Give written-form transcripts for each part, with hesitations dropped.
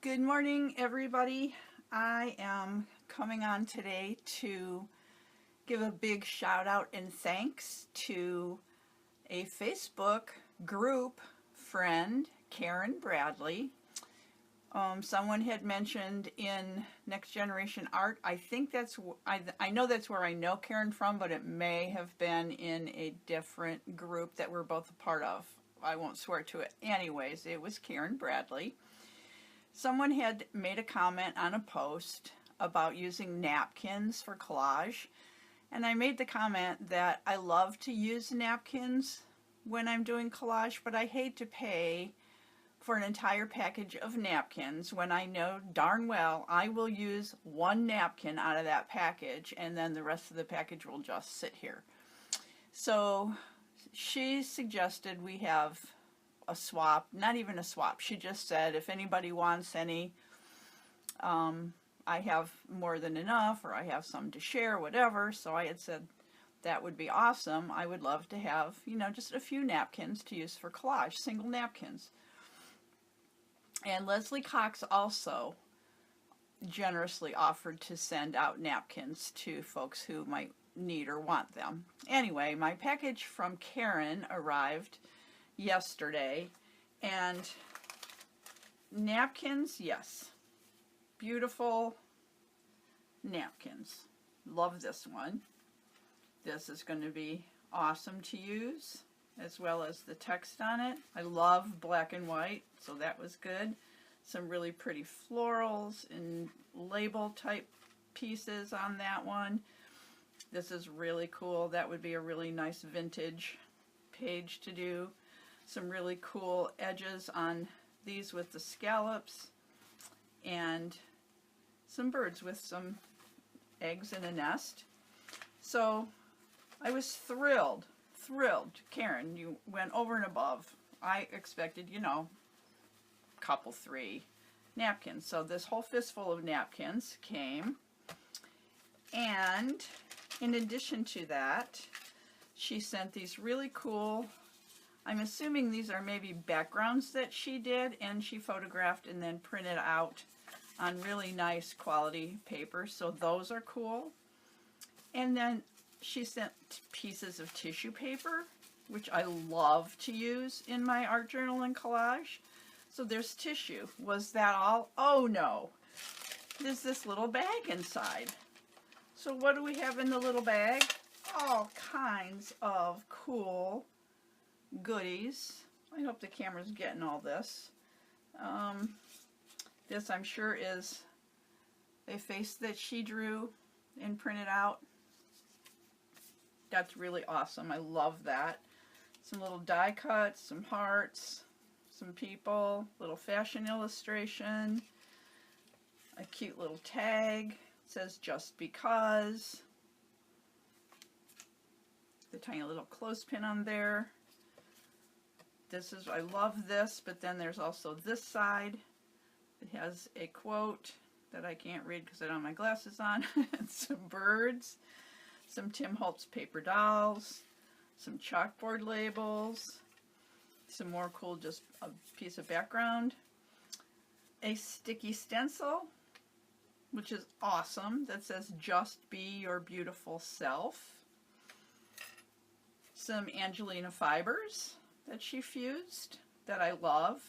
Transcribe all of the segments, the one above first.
Good morning, everybody. I am coming on today to give a big shout out and thanks to a Facebook group friend, Karyn Bradley. Someone had mentioned in Next Generation Art, I think that's, I know that's where I know Karyn from, but it may have been in a different group that we're both a part of. I won't swear to it. Anyways, it was Karyn Bradley. Someone had made a comment on a post about using napkins for collage, and I made the comment that I love to use napkins when I'm doing collage, but I hate to pay for an entire package of napkins when I know darn well I will use one napkin out of that package and then the rest of the package will just sit here. So she suggested we have a swap, not even a swap. She just said if anybody wants any, I have more than enough, or I have some to share, whatever. So I had said that would be awesome. I would love to have, just a few napkins to use for collage, single napkins. And Leslie Cox also generously offered to send out napkins to folks who might need or want them. Anyway, my package from Karyn arrived yesterday, and napkins, yes, beautiful napkins. Love this one. This is going to be awesome to use, as well as the text on it. I love black and white, so that was good. Some really pretty florals and label type pieces on that one. This is really cool. That would be a really nice vintage page to do. Some really cool edges on these with the scallops, and some birds with some eggs in a nest. So I was thrilled. Karyn, you went over and above. I expected, couple 3 napkins. So this whole fistful of napkins came, and in addition to that, she sent these really cool, I'm assuming these are maybe backgrounds that she did and she photographed and then printed out on really nice quality paper. So those are cool. And then she sent pieces of tissue paper, which I love to use in my art journal and collage. So there's tissue. Was that all? Oh no. There's this little bag inside. So what do we have in the little bag? All kinds of cool goodies. I hope the camera's getting all this. This I'm sure is a face that she drew and printed out. That's really awesome. I love that. Some little die cuts, some hearts, some people, little fashion illustration, a cute little tag. It says just because. The tiny little clothespin on there. This is, I love this, but then there's also this side. It has a quote that I can't read because I don't have my glasses on. Some birds, some Tim Holtz paper dolls, some chalkboard labels, some more cool, just a piece of background, a sticky stencil, which is awesome, that says just be your beautiful self, some Angelina fibers that she fused that I love,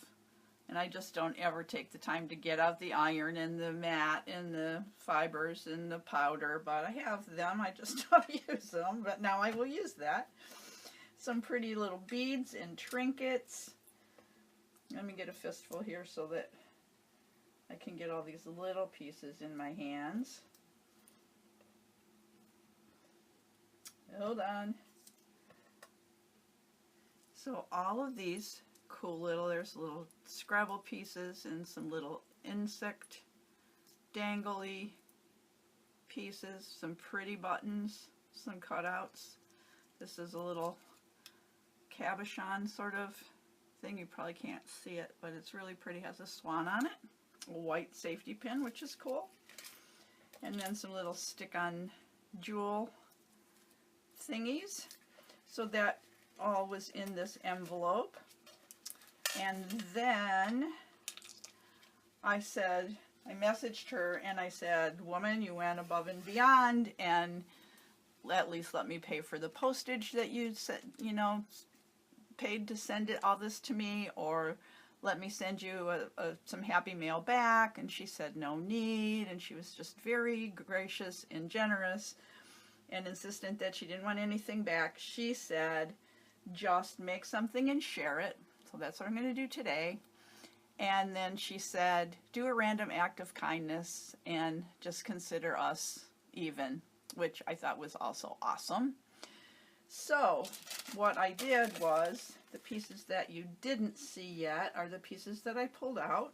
and I just don't ever take the time to get out the iron and the mat and the fibers and the powder, but I have them. I just don't use them, but now I will use that. Some pretty little beads and trinkets. Let me get a fistful here so that I can get all these little pieces in my hands. Hold on. So all of these cool little, there's little Scrabble pieces and some little insect dangly pieces, some pretty buttons, some cutouts. This is a little cabochon sort of thing. You probably can't see it, but it's really pretty. Has a swan on it, a white safety pin, which is cool, and then some little stick-on jewel thingies. So that all was in this envelope. And then I messaged her and I said, woman, you went above and beyond, and at least let me pay for the postage that you said, you know, paid to send all this to me, or let me send you some happy mail back. And she said no need, and she was just very gracious and generous and insistent that she didn't want anything back. She said, just make something and share it. So that's what I'm going to do today. And then she said, do a random act of kindness and just consider us even, which I thought was also awesome. So what I did was, the pieces that you didn't see yet are the pieces that I pulled out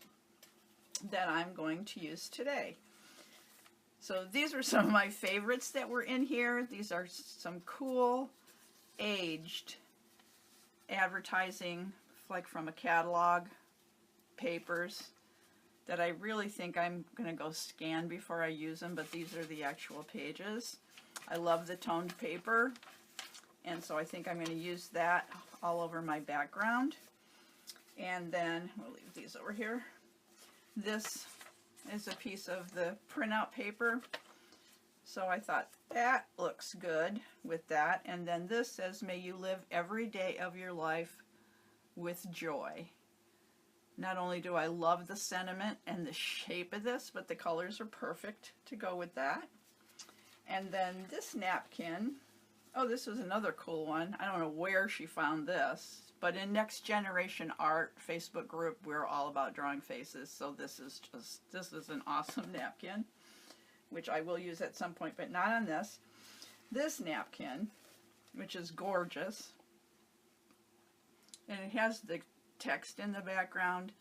that I'm going to use today. So these were some of my favorites that were in here. These are some cool aged advertising, like from a catalog, papers that I really think I'm going to go scan before I use them, but these are the actual pages. I love the toned paper, and so I think I'm going to use that all over my background. And then we'll leave these over here. This is a piece of the printout paper, so I thought that looks good with that. And then this says, may you live every day of your life with joy. Not only do I love the sentiment and the shape of this, but the colors are perfect to go with that. And then this napkin, oh, this was another cool one. I don't know where she found this, but in Next Generation Art Facebook group, we're all about drawing faces. So this is an awesome napkin, which I will use at some point, but not on this. This napkin, which is gorgeous, and it has the text in the background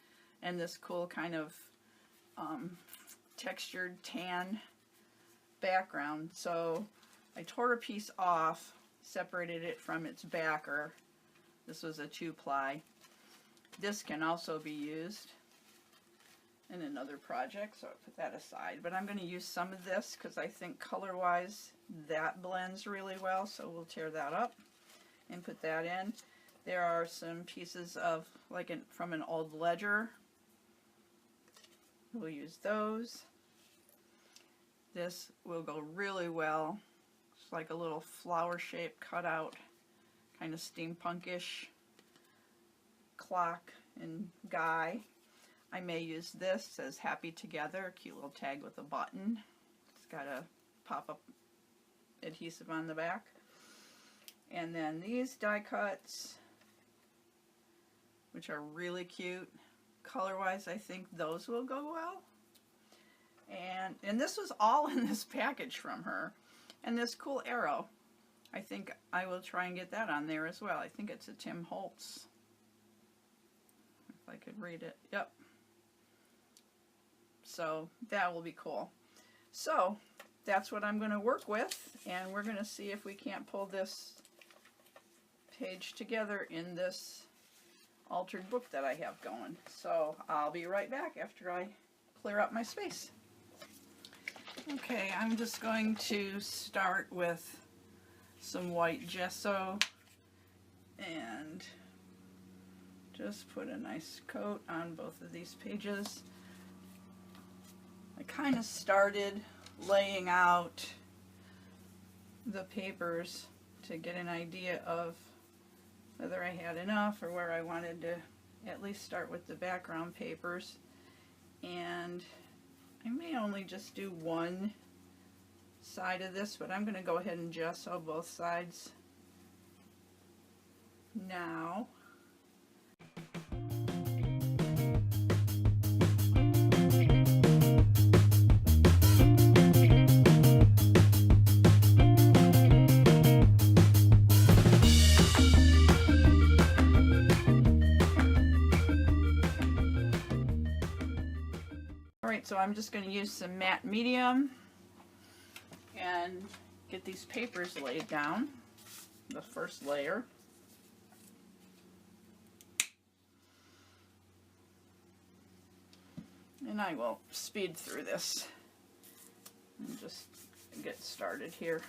and this cool kind of textured tan background. So I tore a piece off, separated it from its backer. This was a 2-ply. This can also be used in another project, so I put that aside. But I'm going to use some of this because I think color-wise that blends really well, so we'll tear that up and put that in. There are some pieces of, from an old ledger. We'll use those. This will go really well. It's like a little flower shape cut out, kind of steampunkish clock and guy. I may use this. It says happy together, a cute little tag with a button. It's got a pop-up adhesive on the back. And then these die cuts, which are really cute. Color-wise, I think those will go well. And this was all in this package from her. And this cool arrow, I think I will try and get that on there as well. I think it's a Tim Holtz, if I could read it. Yep. So that will be cool. So that's what I'm going to work with, and we're going to see if we can't pull this page together in this altered book that I have going. So I'll be right back after I clear up my space. Okay, I'm just going to start with some white gesso and just put a nice coat on both of these pages. I kind of started laying out the papers to get an idea of whether I had enough or where I wanted to at least start with the background papers. And I may only just do one side of this, but I'm going to go ahead and gesso both sides now. So I'm just going to use some matte medium and get these papers laid down, the first layer. And I will speed through this and just get started here.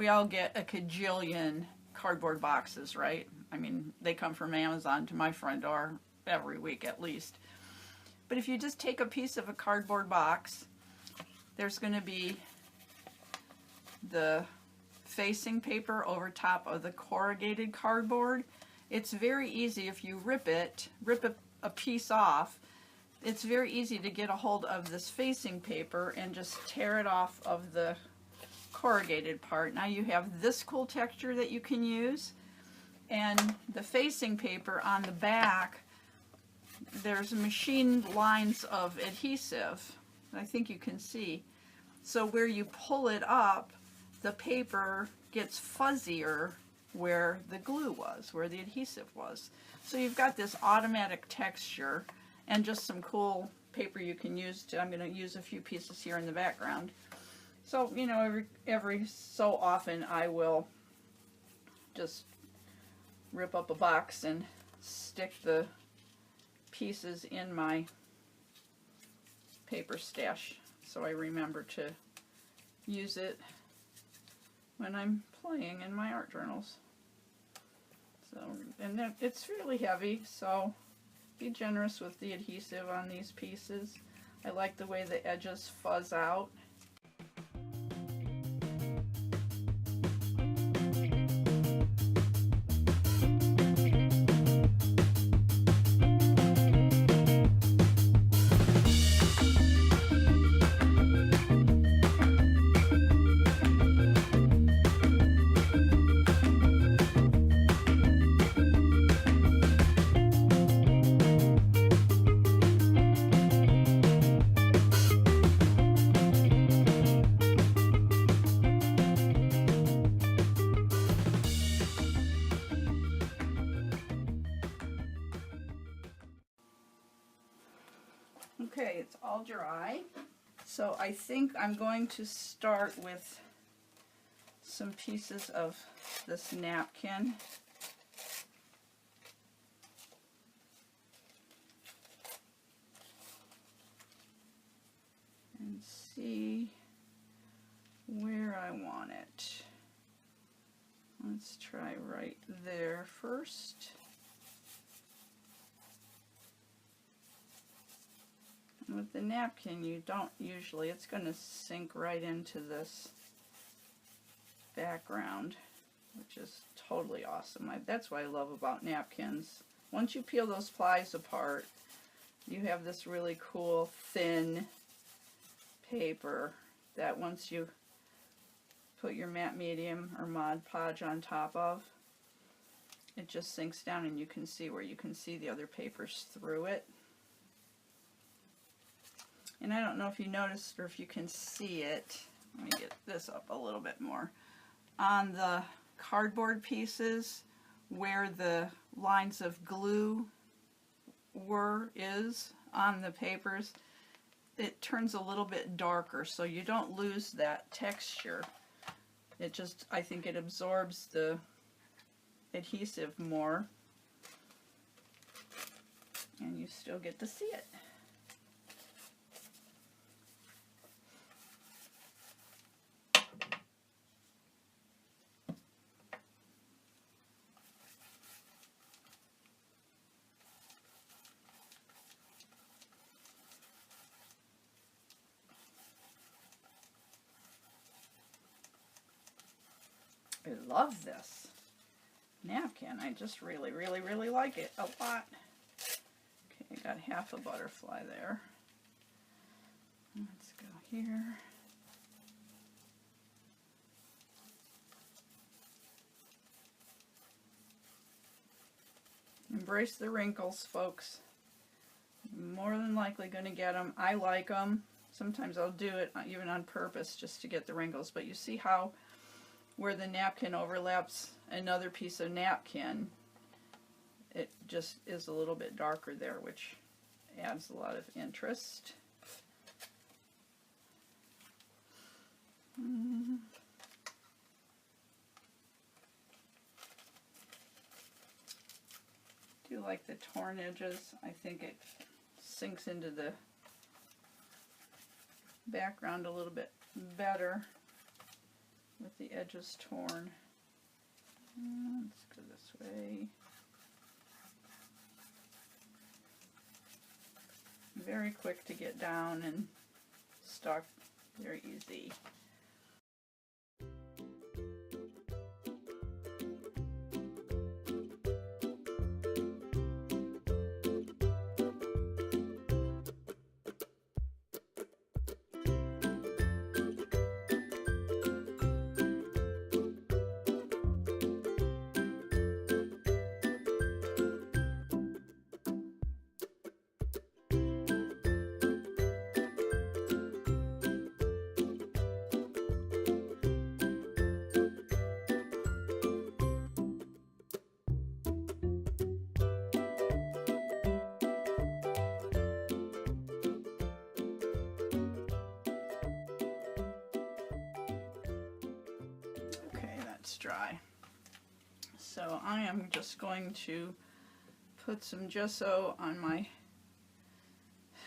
we all get a cajillion cardboard boxes, right? I mean, they come from Amazon to my front door every week at least. But if you just take a piece of a cardboard box, there's going to be the facing paper over top of the corrugated cardboard. It's very easy if you rip a piece off. It's very easy to get a hold of this facing paper and just tear it off of the corrugated part. Now you have this cool texture that you can use, and the facing paper on the back, there's machined lines of adhesive. I think you can see. So where you pull it up, the paper gets fuzzier where the glue was, where the adhesive was. So you've got this automatic texture and just some cool paper you can use to, I'm going to use a few pieces here in the background. So, you know, every so often I will just rip up a box and stick the pieces in my paper stash so I remember to use it when I'm playing in my art journals. So, and then it's really heavy, so be generous with the adhesive on these pieces. I like the way the edges fuzz out. Okay, it's all dry. So I think I'm going to start with some pieces of this napkin. And see where I want it. Let's try right there first. With the napkin, you don't usually, it's going to sink right into this background, which is totally awesome. That's what I love about napkins. Once you peel those plies apart, you have this really cool thin paper that once you put your matte medium or Mod Podge on top of, it just sinks down and you can see where you can see the other papers through it. And I don't know if you noticed or if you can see it. Let me get this up a little bit more. On the cardboard pieces where the lines of glue is on the papers, it turns a little bit darker so you don't lose that texture. It just, I think it absorbs the adhesive more and you still get to see it. I love this napkin. I just really like it a lot. Okay, I got half a butterfly there. Let's go here. Embrace the wrinkles, folks. More than likely going to get them. I like them. Sometimes I'll do it even on purpose just to get the wrinkles, but you see how where the napkin overlaps another piece of napkin, it just is a little bit darker there, which adds a lot of interest. Do like the torn edges. I think it sinks into the background a little bit better. with the edges torn. Let's go this way. Very quick to get down and stuck, very easy. Dry. So I am just going to put some gesso on my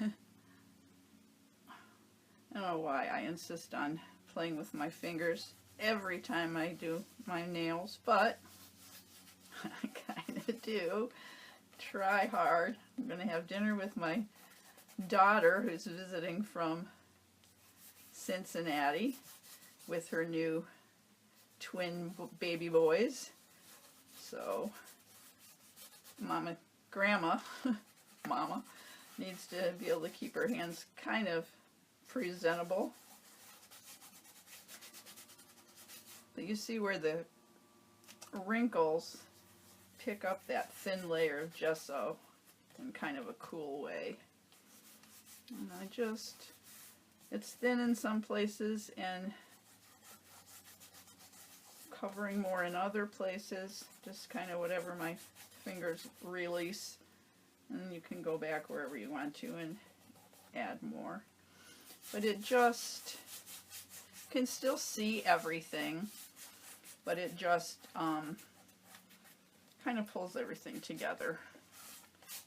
I don't know why I insist on playing with my fingers every time I do my nails, but I kind of do. Try hard. I'm going to have dinner with my daughter who's visiting from Cincinnati with her new twin baby boys. So grandma needs to be able to keep her hands kind of presentable. But you see where the wrinkles pick up that thin layer of gesso in kind of a cool way. And it's thin in some places and covering more in other places, just kind of whatever my fingers release, and you can go back wherever you want to and add more. But it just can still see everything, but it just kind of pulls everything together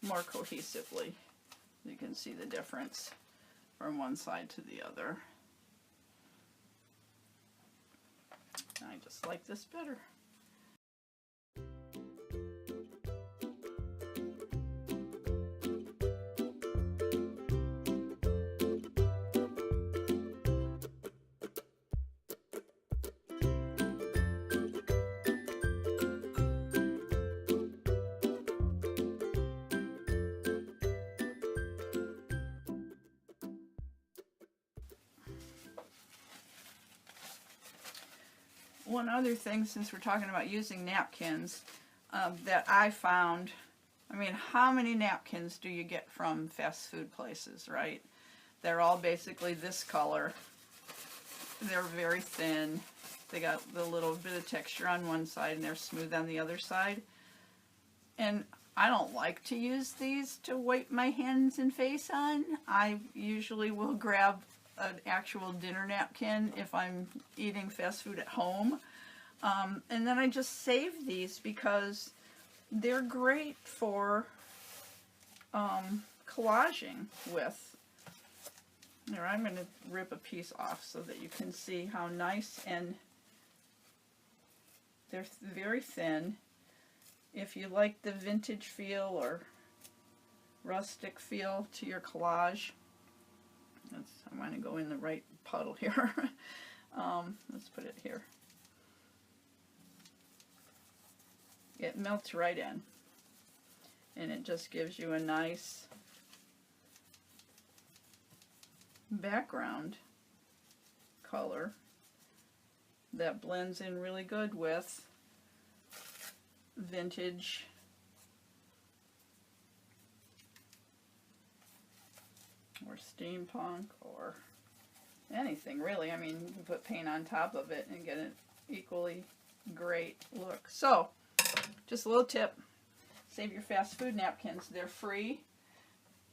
more cohesively. You can see the difference from one side to the other. I just like this better. One other thing, since we're talking about using napkins, that I found, I mean, how many napkins do you get from fast food places, right? They're all basically this color. They're very thin. They got the little bit of texture on one side and they're smooth on the other side. And I don't like to use these to wipe my hands and face on. I usually will grab an actual dinner napkin if I'm eating fast food at home. And then I just save these because they're great for collaging with. Here, I'm going to rip a piece off so that you can see how nice, and they're very thin. If you like the vintage feel or rustic feel to your collage, I want to go in the right puddle here. Let's put it here. It melts right in, and it just gives you a nice background color that blends in really good with vintage or steampunk or anything really. I mean, you can put paint on top of it and get an equally great look. So, just a little tip, save your fast food napkins. They're free.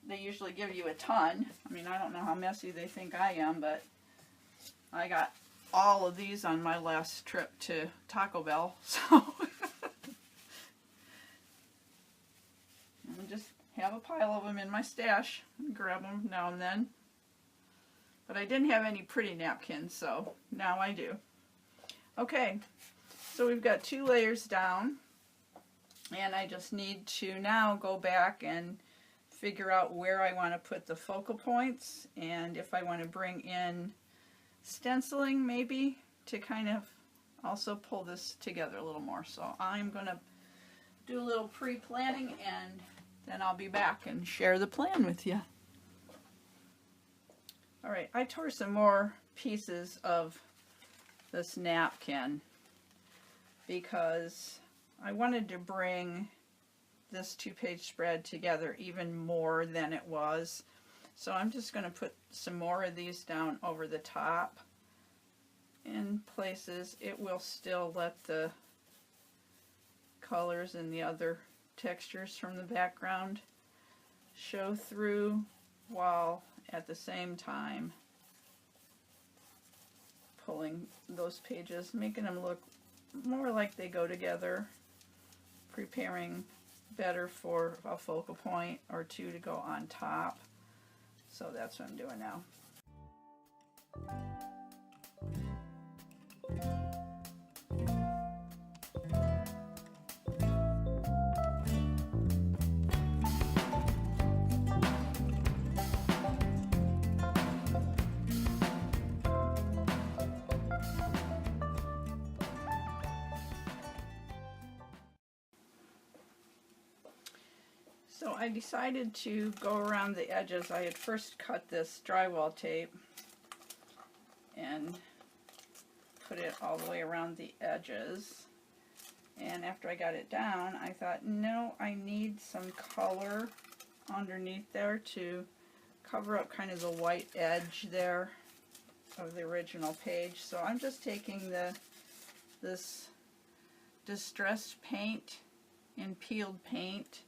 They usually give you a ton. I mean, I don't know how messy they think I am, but I got all of these on my last trip to Taco Bell, so I just have a pile of them in my stash, grab them now and then. But I didn't have any pretty napkins, so now I do. Okay, so we've got 2 layers down, and I just need to now go back and figure out where I want to put the focal points, and if I want to bring in stenciling maybe to kind of also pull this together a little more. So I'm going to do a little pre-planning, and then I'll be back and share the plan with you. Alright, I tore some more pieces of this napkin because I wanted to bring this 2-page spread together even more than it was. So I'm just going to put some more of these down over the top. In places it will still let the colors and the other textures from the background show through, while at the same time pulling those pages, making them look more like they go together, preparing better for a focal point or 2 to go on top. So that's what I'm doing now. So I decided to go around the edges. I had first cut this drywall tape and put it all the way around the edges. And after I got it down, I thought, no, I need some color underneath there to cover up kind of the white edge there of the original page. So I'm just taking this distressed paint and peeled paint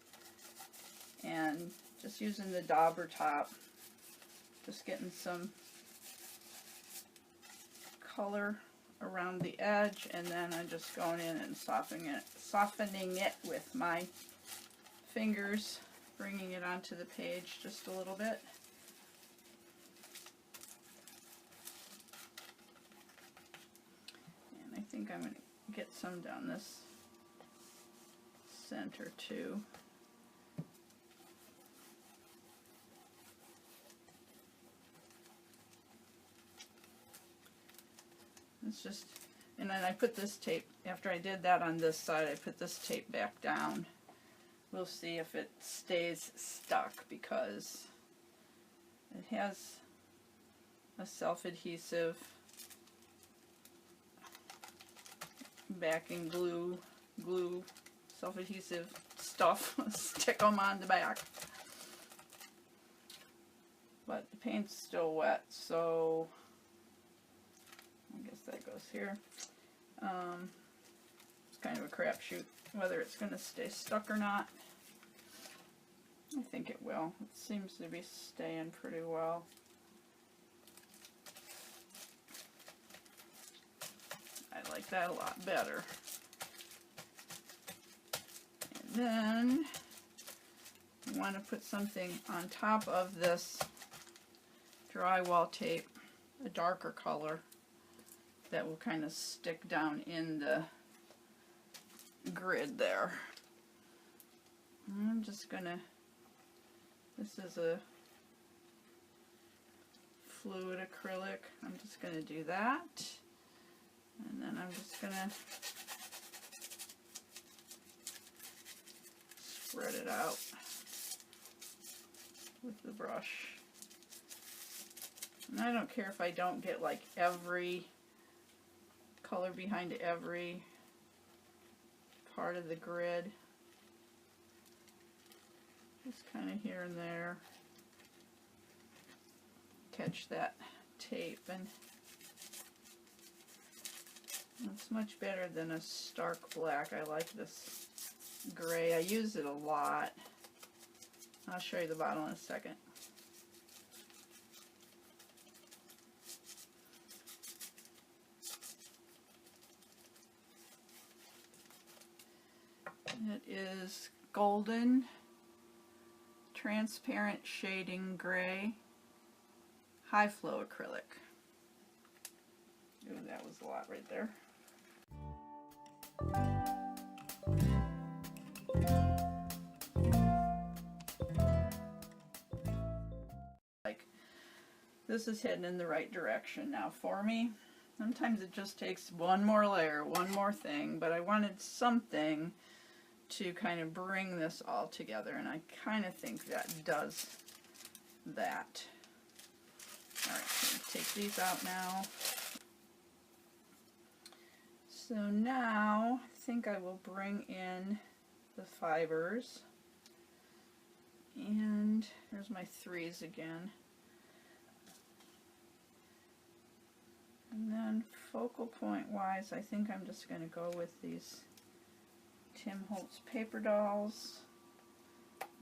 and just using the dauber top, just getting some color around the edge, and then I'm just going in and softening it with my fingers, bringing it onto the page just a little bit. And I think I'm going to get some down this center too. It's just, and then I put this tape, after I did that on this side, I put this tape back down. We'll see if it stays stuck, because it has a self-adhesive backing glue, self-adhesive stuff, stick them on the back. But the paint's still wet, so I guess that goes here. It's kind of a crapshoot whether it's going to stay stuck or not. I think it will. It seems to be staying pretty well. I like that a lot better. And then I want to put something on top of this drywall tape, a darker color, that will kind of stick down in the grid there. I'm just gonna, this is a fluid acrylic, I'm just gonna do that, and then I'm just gonna spread it out with the brush. And I don't care if I don't get like every color behind every part of the grid. Just kind of here and there. Catch that tape, and it's much better than a stark black. I like this gray. I use it a lot. I'll show you the bottle in a second. It is golden, transparent shading gray, high flow acrylic. Ooh, that was a lot right there. Like, this is heading in the right direction now for me. Sometimes it just takes one more layer, one more thing, but I wanted something to kind of bring this all together, and I kind of think that does that. Alright, so take these out now. So now I think I will bring in the fibers, and here's my 3s again. And then focal point wise, I think I'm just going to go with these Tim Holtz paper dolls.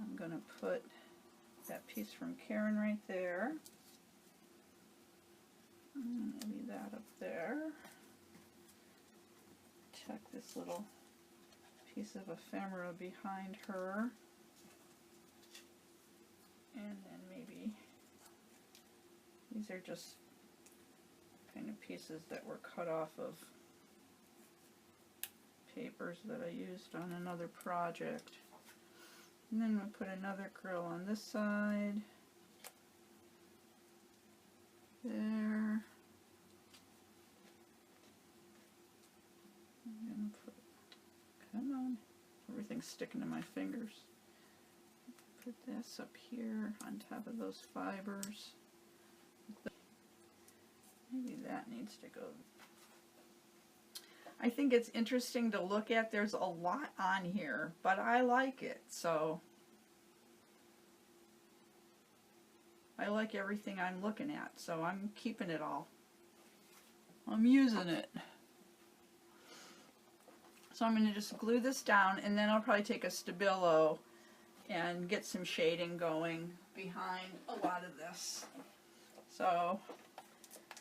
I'm going to put that piece from Karyn right there. I'm going to leave that up there. Check this little piece of ephemera behind her. And then maybe these are just kind of pieces that were cut off of papers that I used on another project. And then we'll put another grill on this side. There. I'm gonna put, come on, everything's sticking to my fingers. Put this up here on top of those fibers. Maybe that needs to go. I think it's interesting to look at. There's a lot on here, but I like it, so I like everything I'm looking at, so I'm keeping it all. I'm using it. So I'm going to just glue this down, and then I'll probably take a Stabilo and get some shading going behind a lot of this. So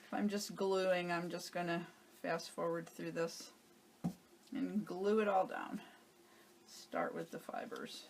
if I'm just gluing, I'm just going to fast forward through this and glue it all down. Start with the fibers.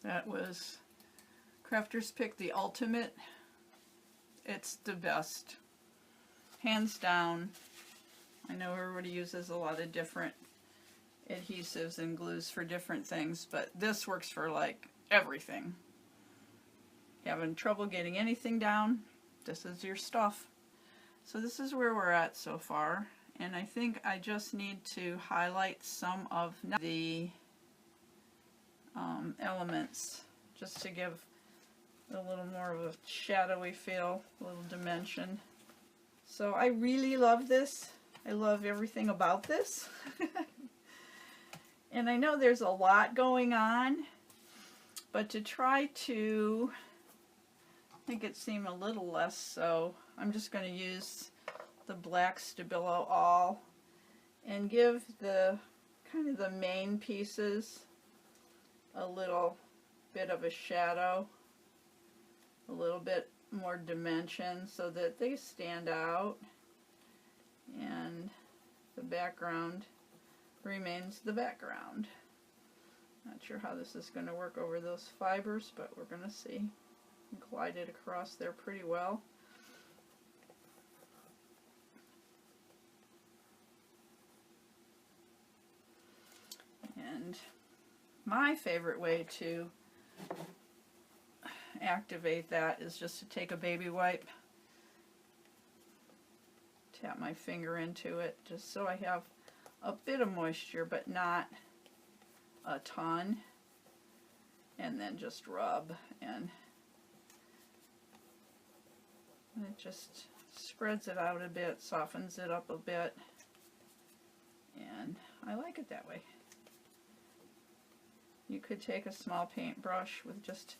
That was Crafter's Pick, the ultimate. It's the best. Hands down. I know everybody uses a lot of different adhesives and glues for different things, but this works for like everything. Having trouble getting anything down, this is your stuff. So this is where we're at so far, and I think I just need to highlight some of the elements just to give a little more of a shadowy feel, a little dimension. So I really love this. I love everything about this. And I know there's a lot going on, but to try to make it seem a little less so, I'm just going to use the black Stabilo All and give the kind of the main pieces a little bit of a shadow, a little bit more dimension so that they stand out, and the background remains the background. Not sure how this is going to work over those fibers, but we're going to see. Glide it across there pretty well. And my favorite way to activate that is just to take a baby wipe, tap my finger into it just so I have a bit of moisture but not a ton, and then just rub, and it just spreads it out a bit, softens it up a bit, and I like it that way. You could take a small paintbrush with just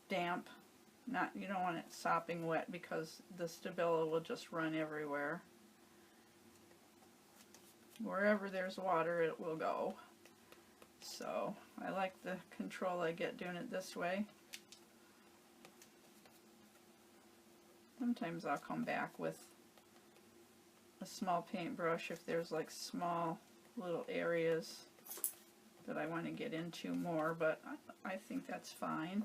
damp, not, you don't want it sopping wet because the Stabilo will just run everywhere. Wherever there's water it will go. So I like the control I get doing it this way. Sometimes I'll come back with a small paintbrush if there's like small little areas that I want to get into more, but I think that's fine.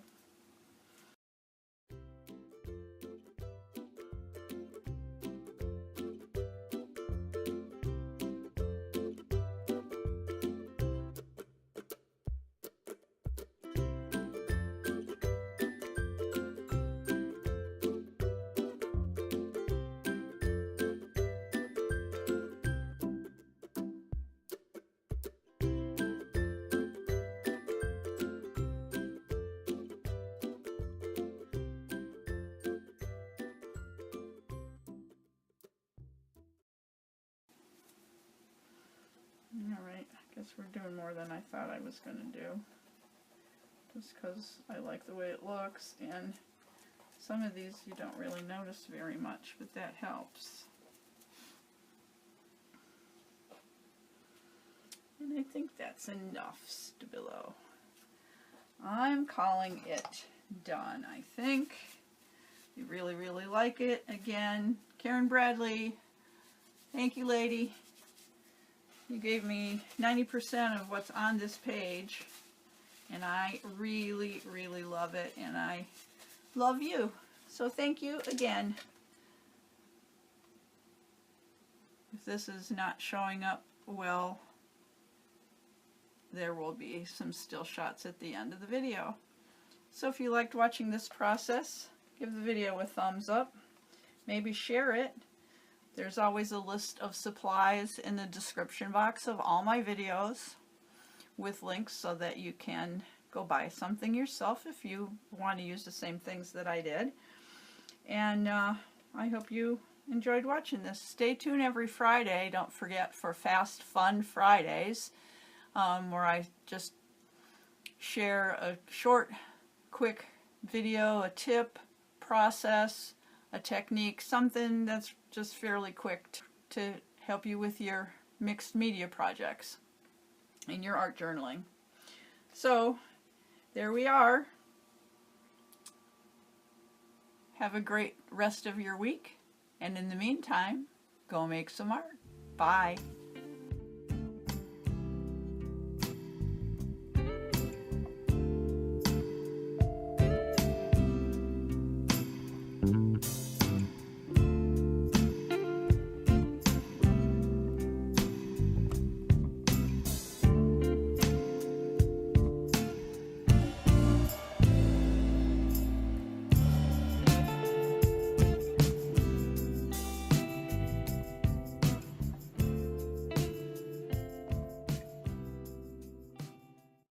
Alright, I guess we're doing more than I thought I was going to do, just because I like the way it looks, and some of these you don't really notice very much, but that helps. And I think that's enough Stabilo. I'm calling it done, I think. You really, really like it. Again, Karyn Bradley, thank you, lady. You gave me 90% of what's on this page, and I really, really love it, and I love you. So thank you again. If this is not showing up well, there will be some still shots at the end of the video. So if you liked watching this process, give the video a thumbs up. Maybe share it. There's always a list of supplies in the description box of all my videos with links so that you can go buy something yourself if you want to use the same things that I did. And I hope you enjoyed watching this. Stay tuned every Friday, don't forget, for Fast Fun Fridays, where I just share a short, quick video, a tip, process, a technique, something that's just fairly quick to help you with your mixed media projects and your art journaling. So there we are. Have a great rest of your week, and in the meantime, go make some art. Bye.